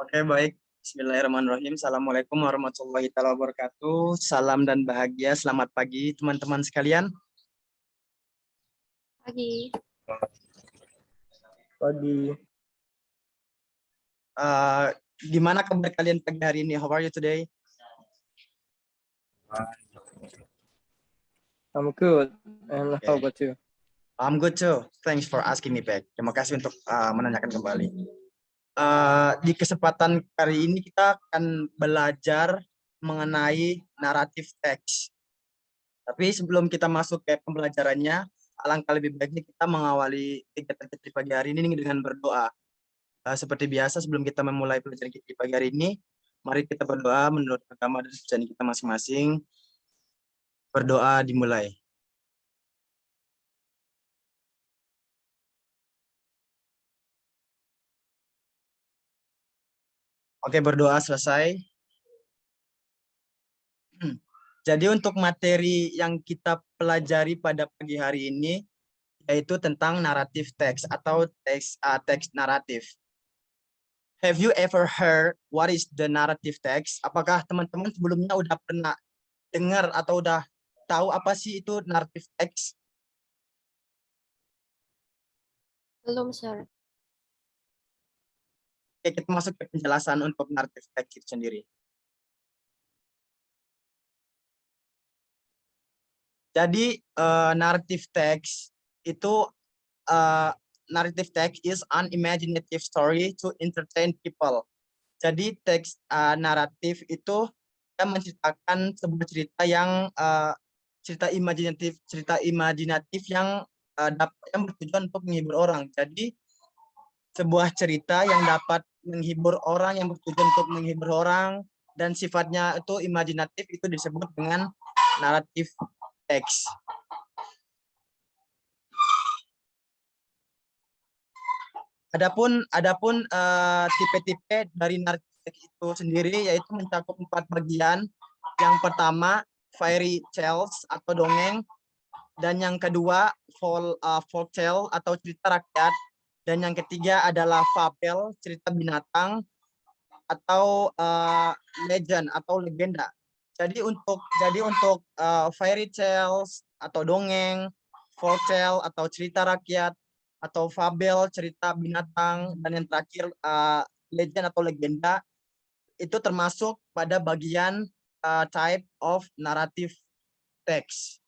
Oke, baik. Bismillahirrahmanirrahim. Assalamualaikum warahmatullahi wabarakatuh. Salam dan bahagia. Selamat pagi, teman-teman sekalian. Pagi. Pagi. Gimana kabar kalian pagi hari ini? How are you today? I'm good. And how about you? I'm good too. Thanks for asking me back. Terima kasih untuk menanyakan kembali. Di kesempatan kali ini kita akan belajar mengenai naratif teks. Tapi sebelum kita masuk ke pembelajarannya, alangkah lebih baiknya kita mengawali kegiatan kita di pagi hari ini dengan berdoa. Seperti biasa, sebelum kita memulai pelajaran kita di pagi hari ini, mari kita berdoa menurut agama dan kepercayaan kita masing-masing. Berdoa dimulai. Oke, berdoa selesai. Jadi untuk materi yang kita pelajari pada pagi hari ini, yaitu tentang naratif teks atau teks naratif. Have you ever heard what is the narrative text? Apakah teman-teman sebelumnya udah pernah dengar atau udah tahu apa sih itu narrative text? Belum, Sir. Oke, kita masuk ke penjelasan untuk narrative text itu sendiri. Jadi narrative text itu narrative text is an imaginative story to entertain people. Jadi teks naratif itu menceritakan sebuah cerita yang cerita imajinatif yang bertujuan untuk menghibur orang. Jadi sebuah cerita yang dapat menghibur orang, yang bertujuan untuk menghibur orang dan sifatnya itu imajinatif, itu disebut dengan naratif teks. Adapun tipe-tipe dari naratif teks itu sendiri yaitu mencakup 4 bagian. Yang pertama fairy tales atau dongeng, dan yang kedua folk tale atau cerita rakyat, dan yang ketiga adalah fabel, cerita binatang, atau legend atau legenda. Jadi untuk fairy tales atau dongeng, folk tale atau cerita rakyat, atau fabel, cerita binatang, dan yang terakhir legend atau legenda, itu termasuk pada bagian type of narrative text.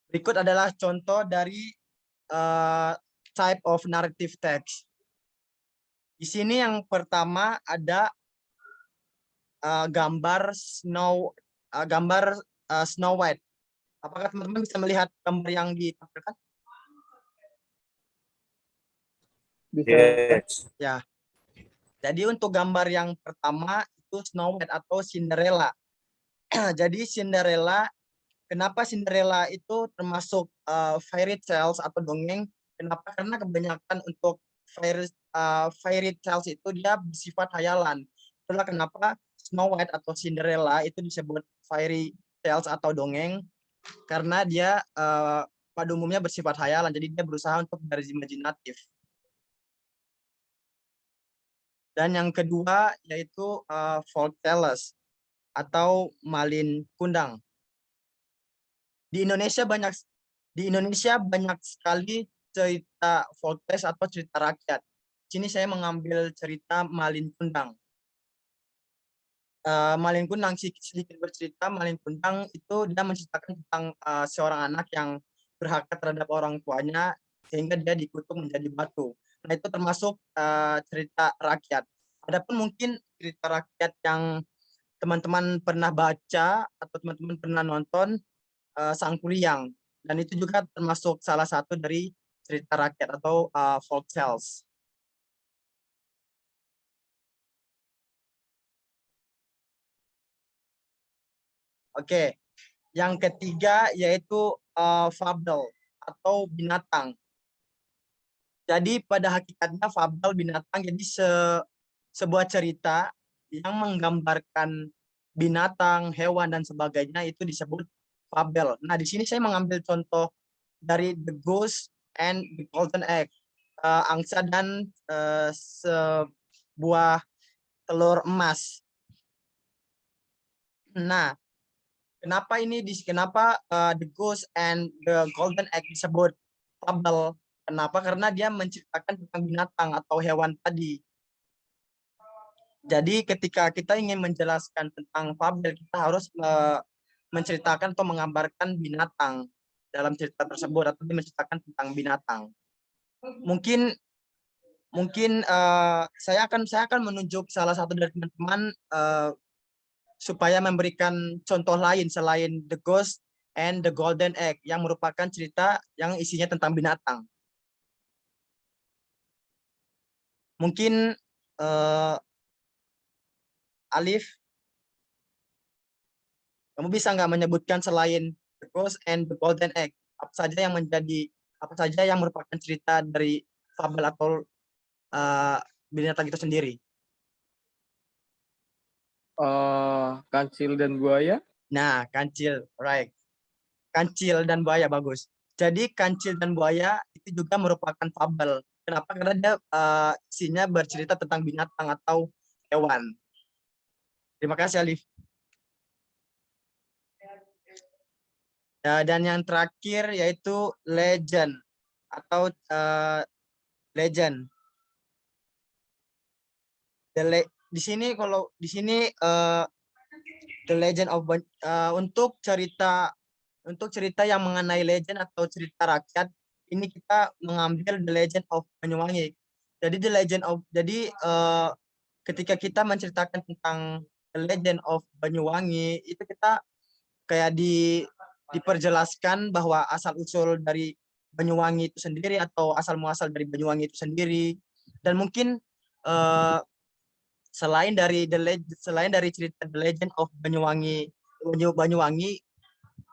Berikut adalah contoh dari type of narrative text. Di sini yang pertama ada gambar Snow White. Apakah teman-teman bisa melihat gambar yang ditampilkan? Bisa. Yes. Ya. Jadi untuk gambar yang pertama itu Snow White atau Cinderella. Jadi Cinderella, kenapa Cinderella itu termasuk fairy tales atau dongeng? Kenapa? Karena kebanyakan untuk fairy tales itu dia bersifat hayalan. Itulah kenapa Snow White atau Cinderella itu disebut fairy tales atau dongeng, karena dia pada umumnya bersifat hayalan, jadi dia berusaha untuk berimajinatif. Dan yang kedua yaitu folk tales atau malin kundang. Di Indonesia banyak sekali cerita folk tales atau cerita rakyat. Sini saya mengambil cerita malin kundang. Malin Kundang, sedikit bercerita, Malin Kundang itu dia menceritakan tentang seorang anak yang berharga terhadap orang tuanya sehingga dia dikutuk menjadi batu. Nah, itu termasuk cerita rakyat. Adapun mungkin cerita rakyat yang teman-teman pernah baca atau teman-teman pernah nonton, Sang Kuryang, dan itu juga termasuk salah satu dari cerita rakyat atau folk tales. Oke, yang ketiga yaitu fabel atau binatang. Jadi pada hakikatnya fabel binatang jadi sebuah cerita yang menggambarkan binatang, hewan dan sebagainya, itu disebut fabel. Nah, di sini saya mengambil contoh dari The Goose and the Golden Egg, angsa dan sebuah telur emas. Nah, kenapa The Goose and the Golden Egg disebut fable? Kenapa? Karena dia menceritakan tentang binatang atau hewan tadi. Jadi ketika kita ingin menjelaskan tentang fabel, kita harus menceritakan atau menggambarkan binatang dalam cerita tersebut atau menceritakan tentang binatang. Mungkin saya akan menunjuk salah satu dari teman-teman supaya memberikan contoh lain selain The Ghost and the Golden Egg yang merupakan cerita yang isinya tentang binatang. Mungkin Alif, kamu bisa nggak menyebutkan selain The Ghost and the Golden Egg, apa saja yang merupakan cerita dari fabel atau binatang itu sendiri? Kancil dan buaya. Nah, kancil, right. Kancil dan buaya, bagus. Jadi kancil dan buaya itu juga merupakan fabel. Kenapa? Karena dia isinya bercerita tentang binatang atau hewan. Terima kasih, Alif. Dan yang terakhir yaitu legend atau legend. Di sini The Legend of untuk cerita yang mengenai legend atau cerita rakyat, ini kita mengambil The Legend of Banyuwangi. Jadi ketika kita menceritakan tentang The Legend of Banyuwangi, itu kita kayak diperjelaskan bahwa asal usul dari Banyuwangi itu sendiri atau asal muasal dari Banyuwangi itu sendiri. Dan mungkin selain dari cerita The Legend of Banyuwangi,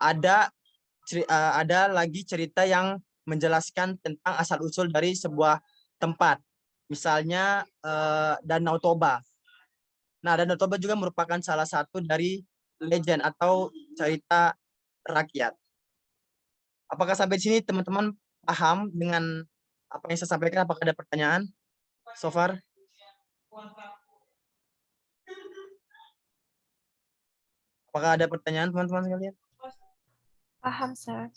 ada lagi cerita yang menjelaskan tentang asal usul dari sebuah tempat. Misalnya Danau Toba. Nah, Danau Toba juga merupakan salah satu dari legend atau cerita rakyat. Apakah sampai di sini teman-teman paham dengan apa yang saya sampaikan? Apakah ada pertanyaan so far? Apakah ada pertanyaan teman-teman sekalian? Paham, sir.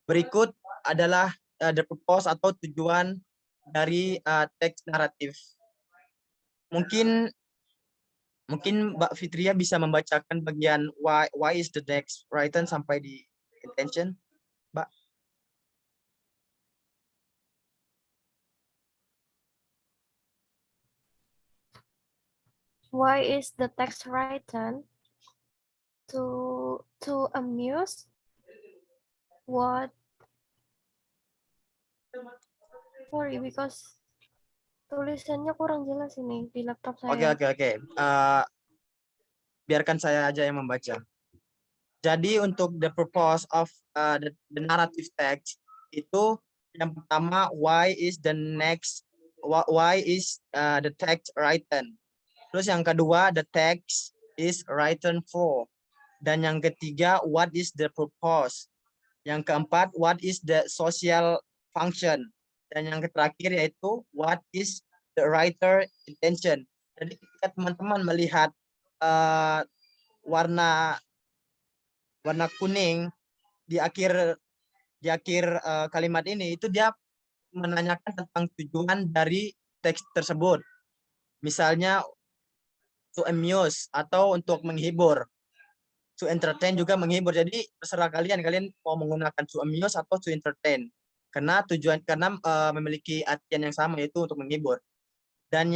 Berikut adalah the purpose atau tujuan dari teks naratif. Mungkin Mbak Fitria bisa membacakan bagian why is the text written sampai di intention, Mbak. Why is the text written? To amuse? What? Sorry, because tulisannya kurang jelas ini di laptop saya. Oke. Biarkan saya aja yang membaca. Jadi untuk the purpose of the narrative text itu yang pertama, why is the text written. Terus yang kedua, the text is written for. Dan yang ketiga, what is the purpose. Yang keempat, what is the social function. Dan yang terakhir yaitu what is the writer intention. Jadi ketika teman-teman melihat warna kuning di akhir kalimat ini, itu dia menanyakan tentang tujuan dari teks tersebut. Misalnya to amuse atau untuk menghibur. To entertain juga menghibur. Jadi terserah kalian mau menggunakan to amuse atau to entertain. Karena memiliki artian yang sama, yaitu untuk menghibur. Dan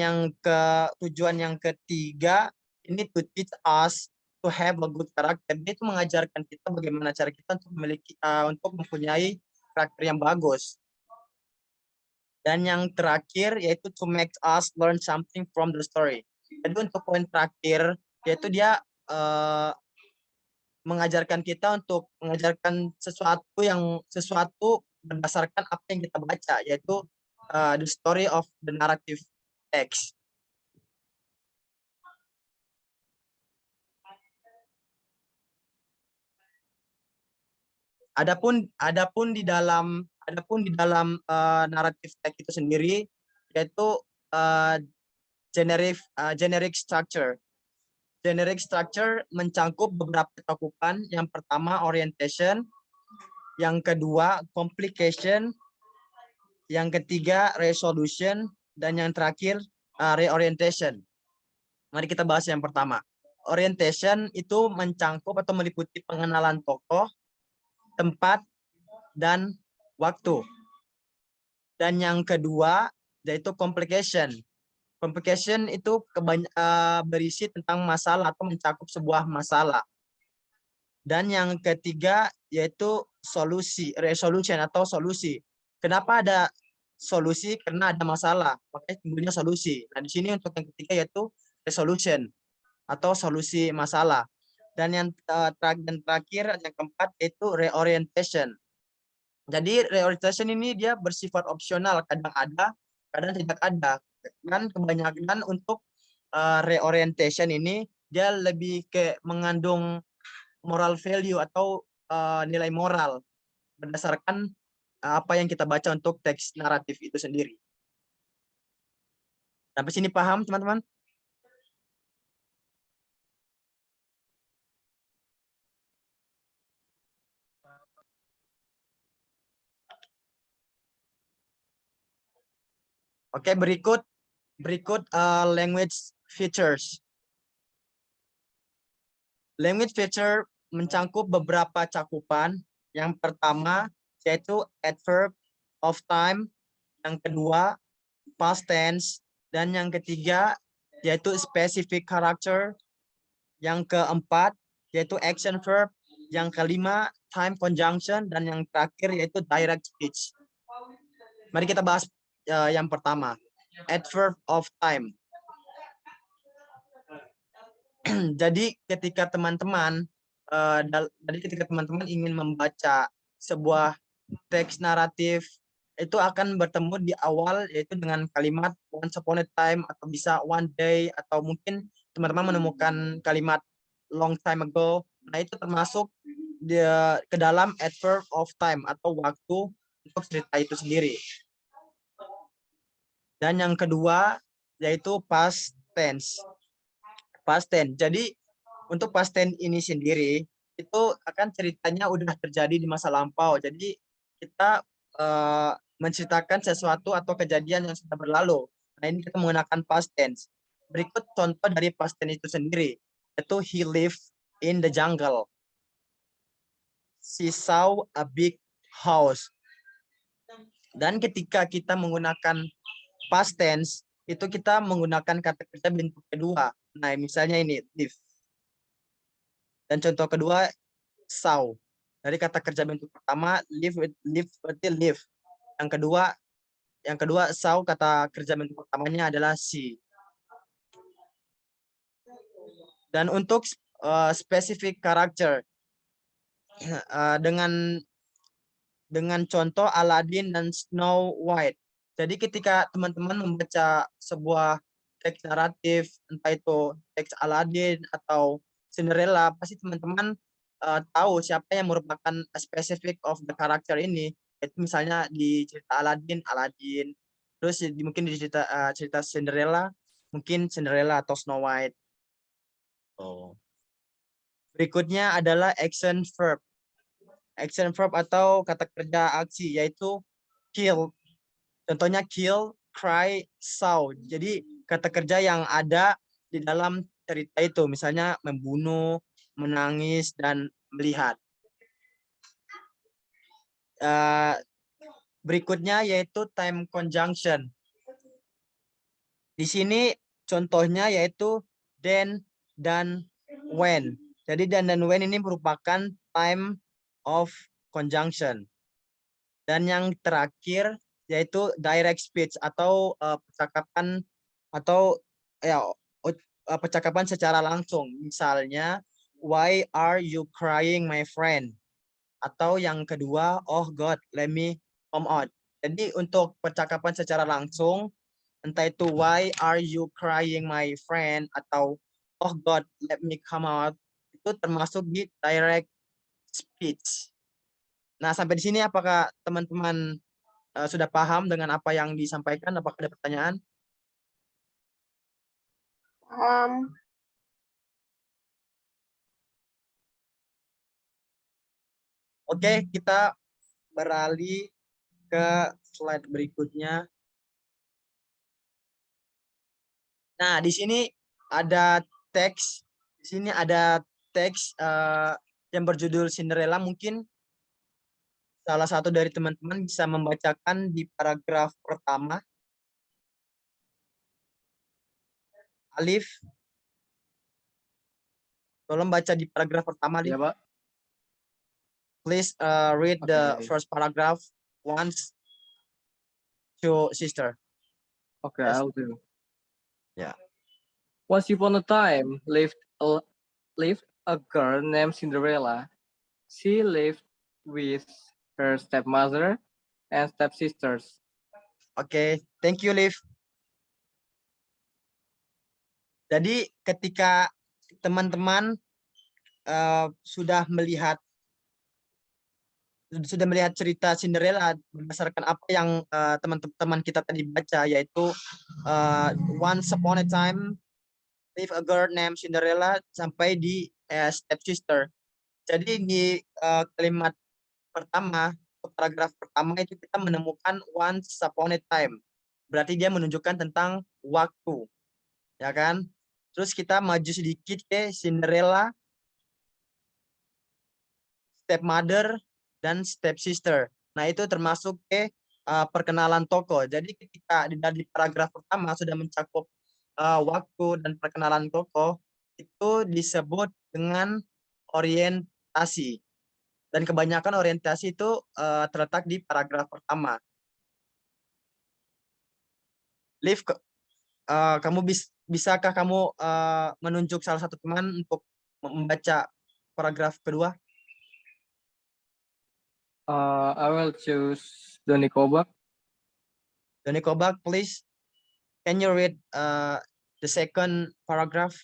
tujuan yang ketiga ini to teach us to have a good character. Dia itu mengajarkan kita bagaimana cara kita untuk mempunyai karakter yang bagus. Dan yang terakhir yaitu to make us learn something from the story. Jadi untuk poin terakhir yaitu dia mengajarkan kita untuk mengajarkan sesuatu berdasarkan apa yang kita baca, yaitu the story of the narrative text. Adapun di dalam naratif teks itu sendiri, yaitu generic structure. Generic structure mencangkup beberapa cakupan. Yang pertama orientation, yang kedua complication, yang ketiga resolution, dan yang terakhir reorientation. Mari kita bahas yang pertama. Orientation itu mencangkup atau meliputi pengenalan tokoh, tempat, dan waktu. Dan yang kedua yaitu complication. Complication itu berisi tentang masalah atau mencakup sebuah masalah. Dan yang ketiga yaitu resolution atau solusi. Kenapa ada solusi? Karena ada masalah, makanya timbulnya solusi. Nah, di sini untuk yang ketiga yaitu resolution atau solusi masalah. Dan yang terakhir, yang keempat yaitu reorientation. Jadi reorientation ini dia bersifat opsional, kadang ada, kadang tidak ada. Dan kebanyakan untuk reorientation ini dia lebih ke mengandung moral value atau nilai moral berdasarkan apa yang kita baca untuk teks naratif itu sendiri. Sampai sini paham, teman-teman? Oke, berikut language features. Language feature mencangkup beberapa cakupan. Yang pertama yaitu adverb of time, yang kedua past tense, dan yang ketiga yaitu specific character, yang keempat yaitu action verb, yang kelima time conjunction, dan yang terakhir yaitu direct speech. Mari kita bahas yang pertama, adverb of time. Jadi ketika teman-teman ingin membaca sebuah teks naratif, itu akan bertemu di awal yaitu dengan kalimat once upon a time, atau bisa one day, atau mungkin teman-teman menemukan kalimat long time ago. Nah, itu termasuk ke dalam adverb of time atau waktu untuk cerita itu sendiri. Dan yang kedua yaitu past tense. Past tense. Jadi untuk past tense ini sendiri itu akan ceritanya udah terjadi di masa lampau. Jadi kita menceritakan sesuatu atau kejadian yang sudah berlalu. Nah, ini kita menggunakan past tense. Berikut contoh dari past tense itu sendiri, yaitu he lived in the jungle. She saw a big house. Dan ketika kita menggunakan past tense, itu kita menggunakan kata kerja bentuk kedua. Nah, misalnya ini live. Dan contoh kedua saw. Dari kata kerja bentuk pertama live berarti live. Yang kedua saw, kata kerja bentuk pertamanya adalah see. Dan untuk specific character dengan contoh Aladdin dan Snow White. Jadi ketika teman-teman membaca sebuah teks naratif, entah itu teks Aladdin atau Cinderella, pasti teman-teman tahu siapa yang merupakan specific of the character ini. Itu misalnya di cerita Aladdin, terus mungkin di cerita Cinderella, mungkin Cinderella atau Snow White. Berikutnya adalah action verb. Action verb atau kata kerja aksi, yaitu kill. Contohnya kill, cry, saw. Jadi kata kerja yang ada di dalam cerita itu, misalnya membunuh, menangis, dan melihat. Berikutnya yaitu time conjunction. Di sini contohnya yaitu then dan when. Jadi dan when ini merupakan time of conjunction. Dan yang terakhir yaitu direct speech atau percakapan atau percakapan secara langsung. Misalnya, why are you crying, my friend? Atau yang kedua, oh God, let me come out. Jadi untuk percakapan secara langsung, entah itu why are you crying, my friend, atau oh God, let me come out, itu termasuk di direct speech. Nah, sampai di sini apakah teman-teman sudah paham dengan apa yang disampaikan? Apakah ada pertanyaan? Oke, kita beralih ke slide berikutnya. Nah, di sini ada teks. Di sini ada teks yang berjudul Cinderella. Mungkin salah satu dari teman-teman bisa membacakan di paragraf pertama. Alif, tolong baca di paragraf pertama, Alif. Ya, Pak. Please read the Okay. first paragraph once to sister. Okay, Yes. I'll do. Yeah. Once upon a time lived a girl named Cinderella. She lived with her stepmother and stepsisters. Oke, thank you, Liv. Jadi ketika teman-teman sudah melihat cerita Cinderella berdasarkan apa yang teman-teman kita tadi baca, yaitu once upon a time lived a girl named Cinderella sampai di stepsister. Jadi di kalimat pertama, paragraf pertama itu kita menemukan once upon a time. Berarti dia menunjukkan tentang waktu, ya kan? Terus kita maju sedikit ke Cinderella, stepmother, dan stepsister. Nah, itu termasuk ke perkenalan tokoh. Jadi ketika di paragraf pertama sudah mencakup waktu dan perkenalan tokoh, itu disebut dengan orientasi. Dan kebanyakan orientasi itu terletak di paragraf pertama. Liv, kamu bisakah kamu menunjuk salah satu teman untuk membaca paragraf kedua? I will choose Doni Kobak. Doni Kobak, please. Can you read the second paragraph?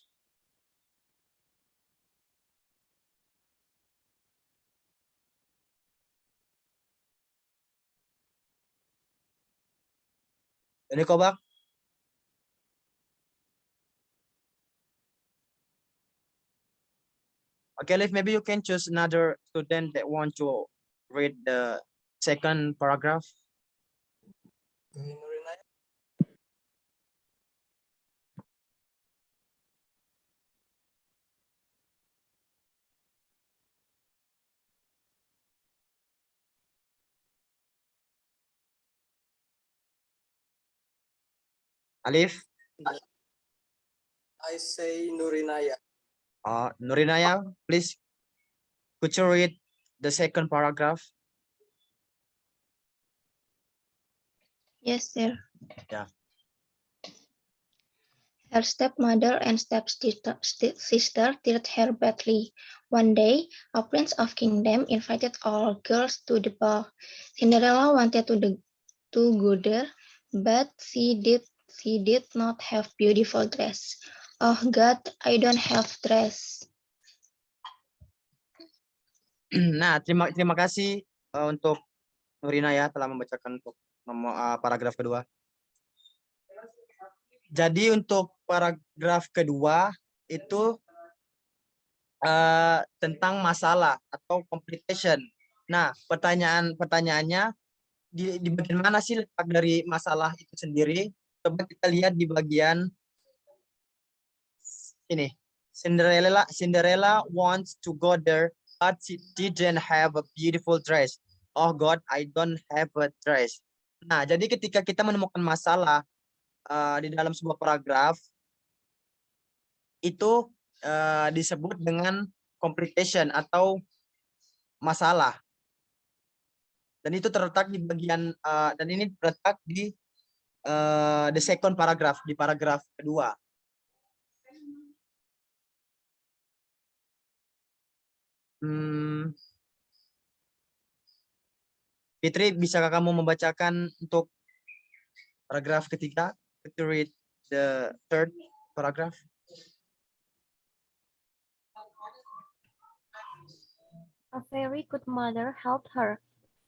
Doni Kobak. Okay, Liv, maybe you can choose another student that want to read the second paragraph. Alif? I say Nurinaya. Nurinaya, please. Could you read the second paragraph? Yes, sir. Yeah. Her stepmother and stepsister treated her badly. One day, a prince of kingdom invited all girls to the ball. Cinderella wanted to go there, but she did not have beautiful dress. Oh God, I don't have dress. Nah, terima kasih untuk Nurinaya telah membacakan untuk paragraf kedua. Jadi untuk paragraf kedua itu tentang masalah atau complication. Nah, pertanyaannya di bagian mana sih letak dari masalah itu sendiri? Coba kita lihat di bagian ini. Cinderella wants to go there, but she didn't have a beautiful dress. Oh God, I don't have a dress. Nah, jadi ketika kita menemukan masalah di dalam sebuah paragraf, itu disebut dengan complication atau masalah. Dan itu terletak di bagian dan ini terletak di the second paragraph, di paragraf kedua. Fitri, bisakah kamu membacakan untuk paragraf ketiga? Could you read the third paragraph? A very good mother helped her.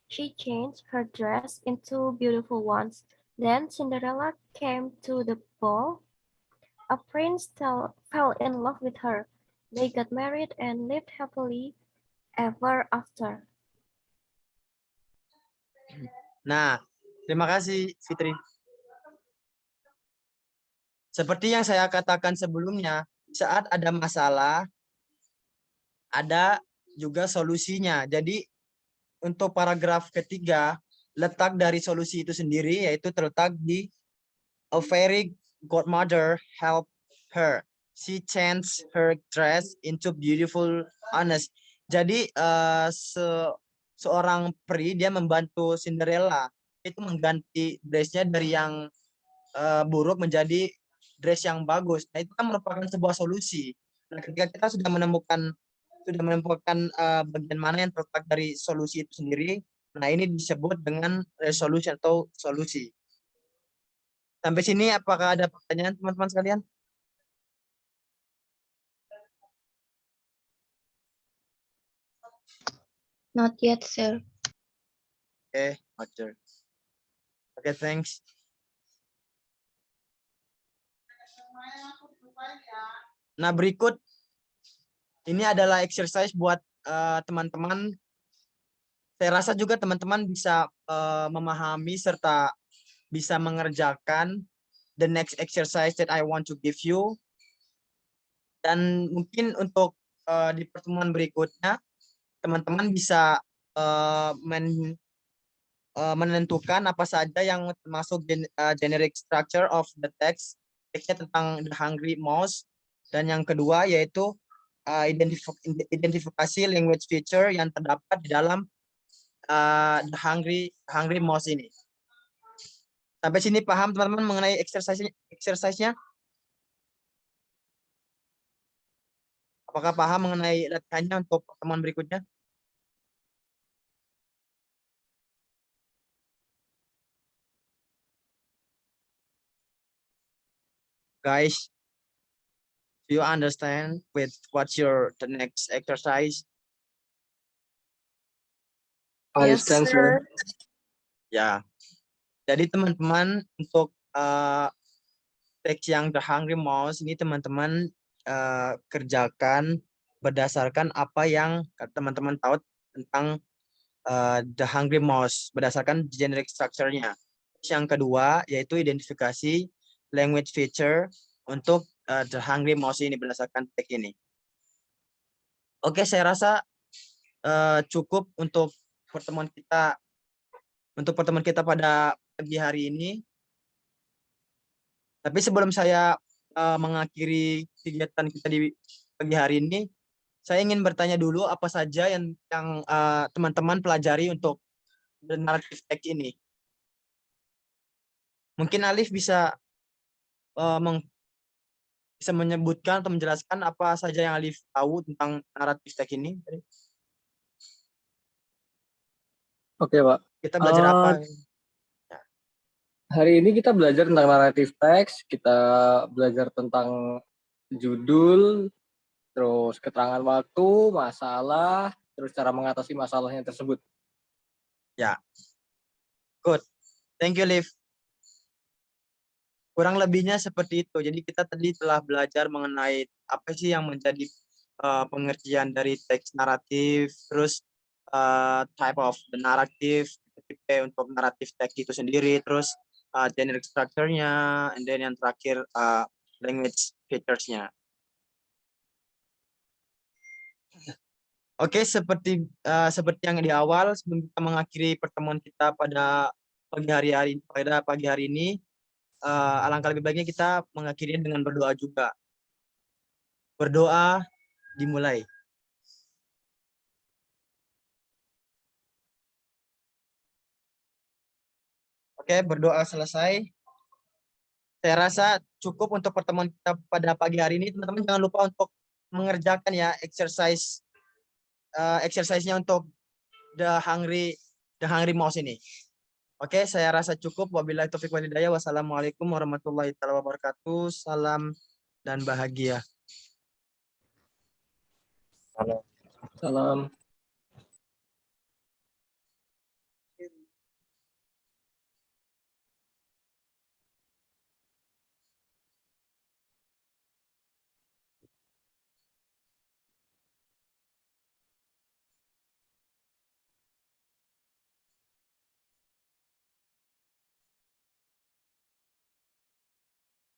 She changed her dress into beautiful ones. Then Cinderella came to the ball. A prince fell in love with her. They got married and lived happily ever after. Nah, terima kasih Fitri. Seperti yang saya katakan sebelumnya, saat ada masalah, ada juga solusinya. Jadi untuk paragraf ketiga, letak dari solusi itu sendiri yaitu terletak di a very godmother helped her. She changed her dress into beautiful honest. Jadi seorang peri dia membantu Cinderella itu mengganti dressnya dari yang buruk menjadi dress yang bagus. Nah, itu kan merupakan sebuah solusi. Nah, ketika kita sudah menemukan bagian mana yang terletak dari solusi itu sendiri, nah ini disebut dengan resolution atau solusi. Sampai sini apakah ada pertanyaan teman-teman sekalian? Not yet, sir. Oke, Roger. Oke, thanks. Nah, berikut ini adalah exercise buat teman-teman. Saya rasa juga teman-teman bisa memahami serta bisa mengerjakan the next exercise that I want to give you. Dan mungkin untuk di pertemuan berikutnya, teman-teman bisa menentukan apa saja yang termasuk generic structure of the text. Teksnya tentang The Hungry Mouse. Dan yang kedua yaitu identifikasi language feature yang terdapat di dalam The Hungry Mouse ini. Sampai sini paham teman-teman mengenai exercise-nya? Apakah paham mengenai latihannya untuk pertemuan berikutnya? Guys, do you understand with what's the next exercise? Understand, sir. Ya. Jadi teman-teman untuk teks yang The Hungry Mouse ini teman-teman kerjakan berdasarkan apa yang teman-teman tahu tentang The Hungry Mouse berdasarkan generic structure-nya. Yang kedua yaitu identifikasi language feature untuk The Hungry Mouse ini berdasarkan teks ini. Oke, saya rasa cukup untuk pertemuan kita pada pagi hari ini. Tapi sebelum saya mengakhiri kegiatan kita di pagi hari ini, saya ingin bertanya dulu apa saja yang teman-teman pelajari untuk narrative text ini. Mungkin Alif bisa bisa menyebutkan atau menjelaskan apa saja yang Alif tahu tentang narrative text ini. Oke, Pak. Kita belajar apa? Hari ini kita belajar tentang narrative text, kita belajar tentang judul, terus keterangan waktu, masalah, terus cara mengatasi masalahnya tersebut. Ya. Good. Thank you, Liv. Kurang lebihnya seperti itu. Jadi kita tadi telah belajar mengenai apa sih yang menjadi pengertian dari teks naratif, terus type of the narrative, tipe untuk naratif teks itu sendiri, terus generic structure-nya, and then yang terakhir language features-nya. Oke, seperti yang di awal sebelum kita mengakhiri pertemuan kita pada pagi hari ini, alangkah lebih baiknya kita mengakhirinya dengan berdoa juga. Berdoa dimulai. Oke, berdoa selesai. Saya rasa cukup untuk pertemuan kita pada pagi hari ini. Teman-teman jangan lupa untuk mengerjakan ya exercise-nya untuk The Hungry Mouse ini. Oke, saya rasa cukup. Wabillahi taufiq wal hidayah. Wassalamualaikum warahmatullahi wabarakatuh. Salam dan bahagia. Salam.